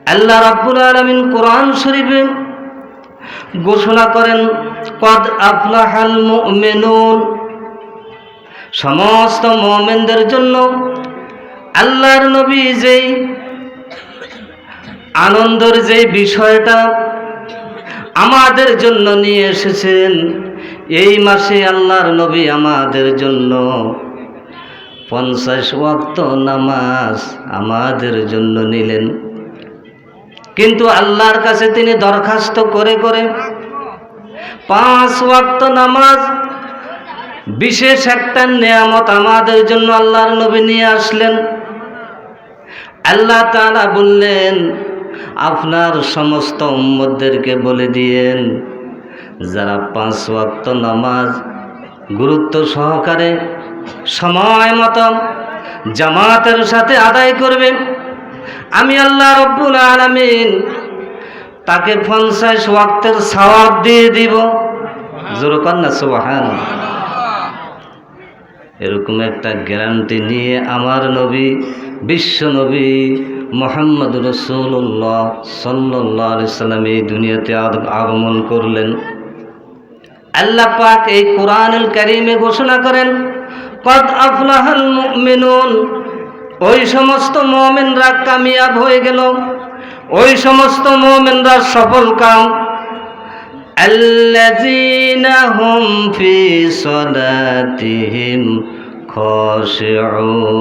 আল্লাহ রাব্বুল আলামিন কোরআন শরীফে ঘোষণা করেন, কদ আফলাহাল মুমিনুন, সমস্ত মুমিনদের জন্য আল্লাহর নবী যেই আনন্দের যে বিষয়টা আমাদের জন্য নিয়ে এসেছেন, এই মাসে আল্লাহর নবী আমাদের জন্য 50 ওয়াক্ত নামাজ আমাদের জন্য নিলেন। কিন্তু আল্লাহর কাছে তিনি দরখাস্ত করে করে 5 ওয়াক্ত নামাজ বিশেষ একটা নেয়ামত আমাদের জন্য আল্লাহর নবী নিয়ে আসলেন। আল্লাহ তাআলা বললেন, আপনার সমস্ত উম্মতদেরকে বলে দিয়েন, যারা 5 ওয়াক্ত নামাজ গুরুত্ব সহকারে সময় মতো জামাতের সাথে আদায় করবে, আমি আল্লাহ রব্বুল আলামিন তাকে 50 ওয়াক্তের সওয়াব দিয়ে দিব। জোরে কর না সুবহানাল্লাহ। এরকম একটা গ্যারান্টি নিয়ে আমার নবী, বিশ্ব নবী মুহাম্মদ রাসূলুল্লাহ সাল্লাল্লাহু আলাইহি সাল্লাম এই দুনিয়াতে আগমন করলেন। আল্লাহ পাক এই কোরআনুল কারীমে ঘোষণা করেন, কদ আফলাহাল মুমিনুন, ওই সমস্ত মুমিনরা কামিয়াব হয়ে গেল, ওই সমস্ত মুমিনরা সফল কাম, আল্লাযীনা হুম ফি সালাতিহিম খাশিউন,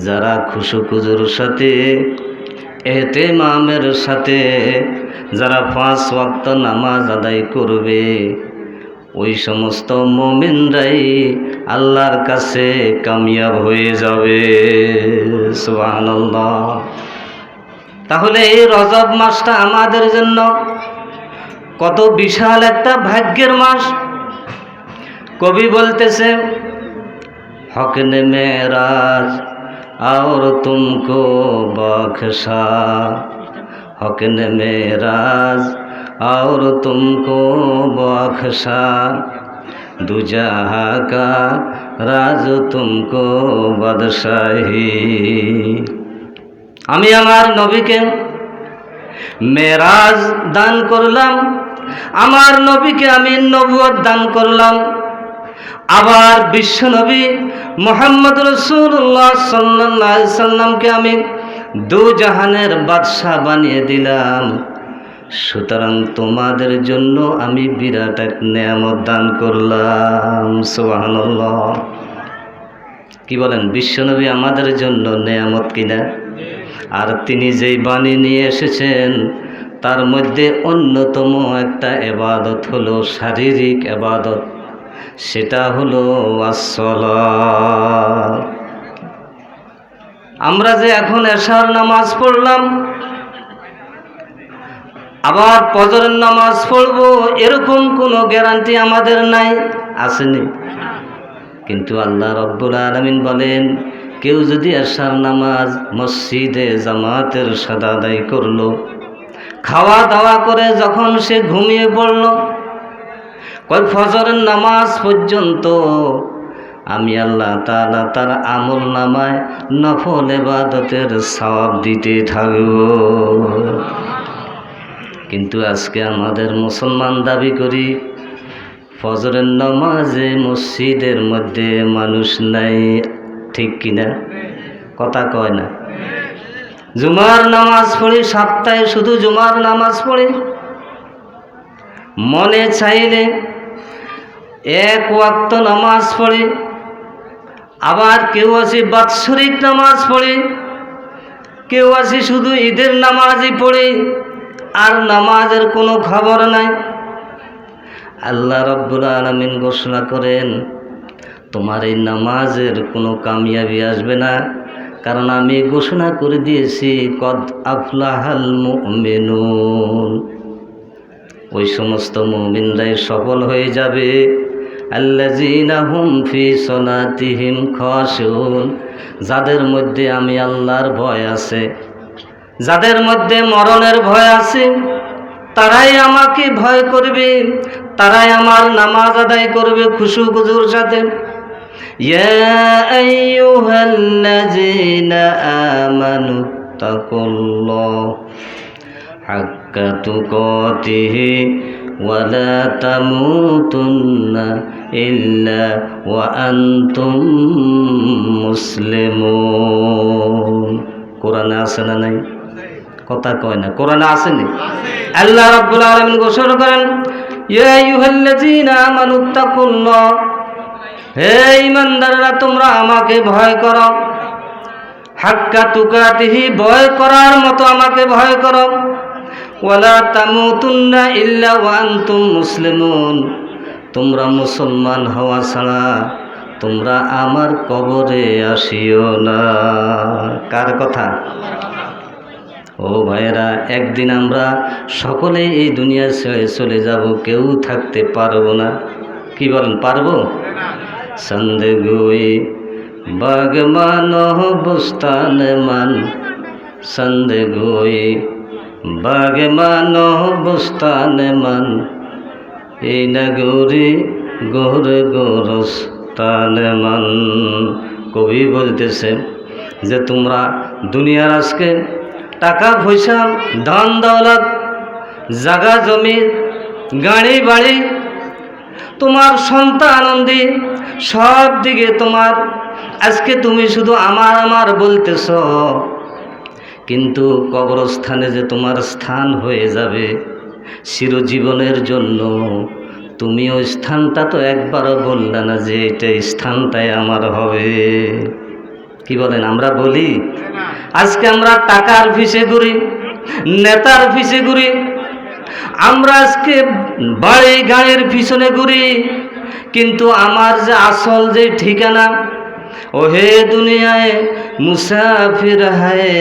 যারা খুশুখুজুর সাথে ইহতিমামের সাথে যারা 5 ওয়াক্ত নামাজ আদায় করবে, ওই সমস্ত মুমিনরাই আল্লাহর কাছে কামিয়াব হয়ে যাবে। সুবহানাল্লাহ। তাহলে এই রজব মাসটা আমাদের জন্য কত বিশাল একটা ভাগ্যের মাস। কবি বলতেছে, হক নে মেরাজ और तुमको बख्शा, हक ने मेराज और तुमको बख्शा, दो जहां का राज तुमको बादशाही। আমি আমার নবীকে মেরাজ দান করলাম, আমার নবীকে আমি নবুয়ত দান করলাম, আবার বিশ্ব নবী মুহাম্মদ রাসূলুল্লাহ সাল্লাল্লাহু আলাইহি সাল্লামকে আমি দু জাহানের বাদশা বানিয়ে দিলাম। সুতরাং তোমাদের জন্য আমি বিরাট এক নেয়ামত দান করলাম। সুবহানাল্লাহ। কি বলেন, বিশ্ব নবী আমাদের জন্য নেয়ামত কিনা? আর তিনি যেই বাণী নিয়ে এসেছেন তার মধ্যে অন্যতম একটা ইবাদত হলো শারীরিক ইবাদত, সেটা হলো আসসালাত। আমরা যে এখন এশার নামাজ পড়লাম, আবার ফজরের নামাজ পড়ব, এরকম কোনো গ্যারান্টি আমাদের নাই, আসেনি। কিন্তু আল্লাহ রাব্বুল আলামিন বলেন, কেউ যদি এশার নামাজ মসজিদে জামাতের সাথে আদায় করলো, খাওয়া দাওয়া করে যখন সে ঘুমিয়ে পড়ল, কয় ফজরের নামাজ পর্যন্ত আমি আল্লাহ তাআলা তার আমল নামায় নফল ইবাদতের সওয়াব দিতে থাকব। কিন্তু আজকে আমাদের মুসলমান দাবি করি ফজরের নামাজে মসজিদের মধ্যে মানুষ নাই, ঠিক কিনা? কথা কয় না। জুমার নামাজ পড়ি, সপ্তাহে শুধু জুমার নামাজ পড়ি, মনে চাইলে 1 ওয়াক্ত নামাজ পড়ি, আবার কেউ আছে বাৎসরিক নামাজ পড়ি, কেউ আছে শুধু ঈদের নামাজই পড়ি, আর নামাজের কোনো খবর নাই। আল্লাহ রাব্বুল আলামিন ঘোষণা করেন, তোমার এই নামাজের কোনো কামিয়াবি আসবে না, কারণ আমি ঘোষণা করে দিয়েছি কদ আফলাহাল মুমিনুন, ওই সমস্ত মুমিনরাই সফল হয়ে যাবে। আল্লাযীনা হুম ফি সালাতিহিম খাশিউন, যাদের মধ্যে আমি আল্লাহর ভয় আছে, যাদের মধ্যে মরণের ভয় আছে, তারাই আমাকে ভয় করবে, তারাই আমার নামাজ আদায় করবে খুশুখুজুর সাথে। ইয়া আইয়ুহাল্লাযীনা আমানু তাকুল্লাহ হাক্কা তুকাতিহি ওয়া লা তামুতুন্না ইল্লা ওয়া আনতুম মুসলিমুন। কোরআনে আছে না নাই? কথা কয় না, কোরআনে আসেনি? আল্লাহ রাব্বুল আলামিন ঘোষণা করেন, ইয়া আইয়ুহাল্লাযীনা আমানুত্তাকুল্লাহ, হে ঈমানদাররা তোমরা আমাকে ভয় করো, হাক্কা তুকাতিহি ভয় করার মতো আমাকে ভয় করো, ওয়ালা তামুতুন্না ইল্লা ওয়া আনতুম মুসলিমুন, তোমরা মুসলমান হওয়া ছাড়া তোমরা আমার কবরে আসিও না। কার কথা? ও ভাইরা, একদিন আমরা সকলেই এই দুনিয়া ছেড়ে চলে যাব, কেউ থাকতে পারবো না। কি বলেন, পারবো? সন্দেগুই বাগমান বুস্তান মান, সন্দেগুই বাগমান বুস্তান মান, এই নগরী গোর গোরস্তান মান। কবি বলতেছে যে তোমরা দুনিয়ার আজকে টাকা পয়সা, ধন দৌলত, জাগা জমি, গাড়ি বাড়ি, তোমার সন্তানাদি সব দিকে তোমার, আজকে তুমি শুধু আমার আমার বলতেছ, কিন্তু কবরস্থানে যে তোমার স্থান হয়ে যাবে চিরজীবনের জন্য, তুমি ওই স্থানটা তো একবারও বললে না যে এটা স্থানটাই আমার হবে। কি বলেন? আমরা বলি আজকে আমরা টাকার পিছে ঘুরি, নেতার পিছে ঘুরি, আমরা আজকে বাড়ি গাড়ির পিছনে ঘুরি, কিন্তু আমার যে আসল যে ঠিকানা, ওহে দুনিয়ায় মুসাফির হায়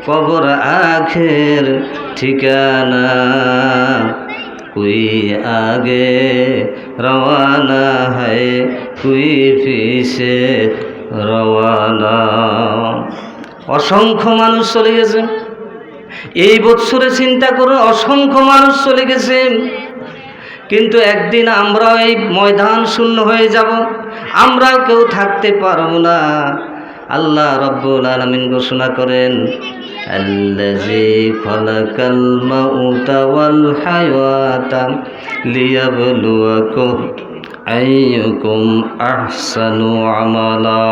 কবর আখের ঠিকানা, কুই আগে রওয়ানা হয় কুই পিছে রওয়ানা। অসংখ্য মানুষ চলে গেছে এই বৎসরে, চিন্তা করুন, অসংখ্য মানুষ চলে গেছে, কিন্তু একদিন আমরাও এই ময়দান শূন্য হয়ে যাব, আমরাও কেউ থাকতে পারবো না। আল্লাহ রাব্বুল আলামিন ঘোষণা করেন, আল্লাযী খালাকাল মাউতা ওয়াল হায়াতা লিয়াবলুয়াকুম আইয়ুকুম আহসানু আমালা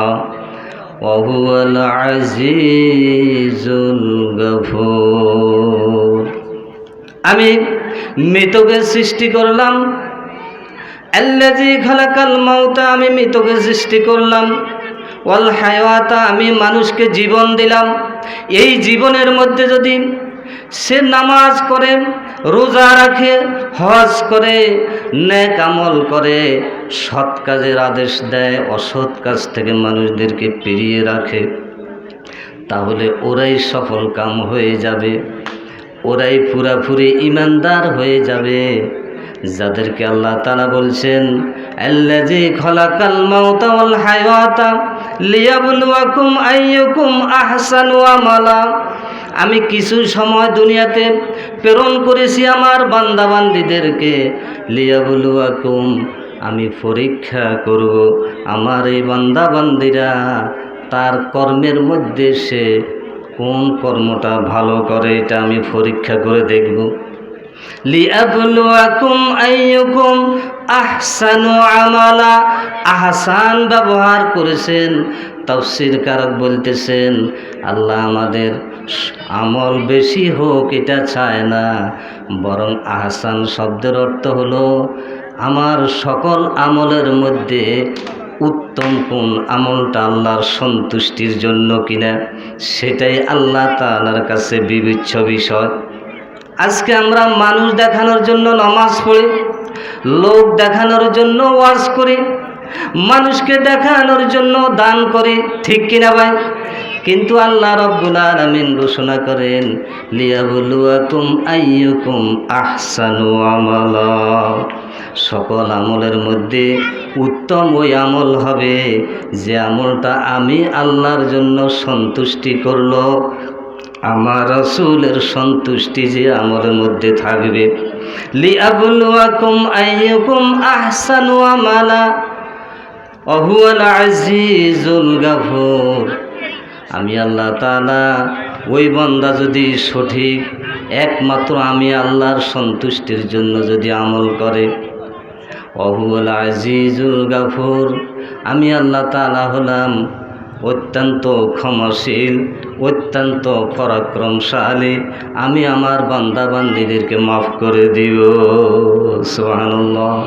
ওয়া হুয়াল আজিজুল গফুর। আমি মৃতকে সৃষ্টি করলাম, আল্লাযী খালাকাল মাউতা, আমি মৃতকে সৃষ্টি করলাম, ওয়াল হায়াতা, আমি মানুষকে জীবন দিলাম। এই জীবনের মধ্যে যদি সে নামাজ করে, রোজা রাখে, হজ করে, নেক আমল করে, সৎ কাজের আদেশ দেয়, অসৎ কাজ থেকে মানুষদেরকে ফিরিয়ে রাখে, তাহলে ওরাই সফল কাম হয়ে যাবে, ওরাই পুরাপুরি ইমানদার হয়ে যাবে, যাদেরকে আল্লাহ তাআলা বলছেন আল্লাযী খালাকাল মাউতা ওয়াল হায়াতা লিয়াবলুয়াকুম আইয়ুকুম আহসানু আমালা। আমি কিছু সময় দুনিয়াতে প্রেরণ করেছি আমার বান্দাবান্দীদেরকে, লিয়াবলুয়াকুম, আমি পরীক্ষা করব আমার এই বান্দাবান্দীরা তার কর্মের মধ্যে সে কোন কর্মটা ভালো করে, এটা আমি পরীক্ষা করে দেখব। লিয়াবলুয়াকুম আইয়ুকুম আহসানু আমালা, আহসান ব্যবহার করেছেন। তাফসীর কারক বলতেছেন আল্লাহ আমাদের আমল বেশি হোক এটা চায় না, বরং আহসান শব্দের অর্থ হলো আমার সকল আমলের মধ্যে উত্তম কোন আমলটা আল্লাহর সন্তুষ্টির জন্য কিনা, সেটাই আল্লাহ তাআলার কাছে বিবেচ্য বিষয়। আজকে আমরা মানুষ দেখানোর জন্য নামাজ পড়ি, লোক দেখানোর জন্য ওয়াজ করি, মানুষকে দেখানোর জন্য দান করি, ঠিক কিনা ভাই? কিন্তু আল্লাহ রাব্বুল আলামিন ঘোষণা করেন লিয়াবলুয়াকুম আইয়ুকুম আহসানু আমালা, সকল আমলের মধ্যে উত্তম ওই আমল হবে যে আমলটা আমি আল্লাহর জন্য সন্তুষ্টি করলো, আমার রাসূলের সন্তুষ্টি যে আমলের মধ্যে থাকবে। লিয়াবলুয়াকুম আইয়ুকুম আহসানু আমালা ওয়া হুয়াল আজিজুল গফুর। আমি আল্লাহ তাআলা ওই বান্দা যদি সঠিক একমাত্র আমি আল্লাহর সন্তুষ্টির জন্য যদি আমল করে, ওহুল আজিজুল গাফুর, আমি আল্লাহ তাআলা হলাম অত্যন্ত ক্ষমাশীল, অত্যন্ত পরাক্রমশালী, আমি আমার বান্দা বান্দীদেরকে মাফ করে দিব। সুবহানাল্লাহ।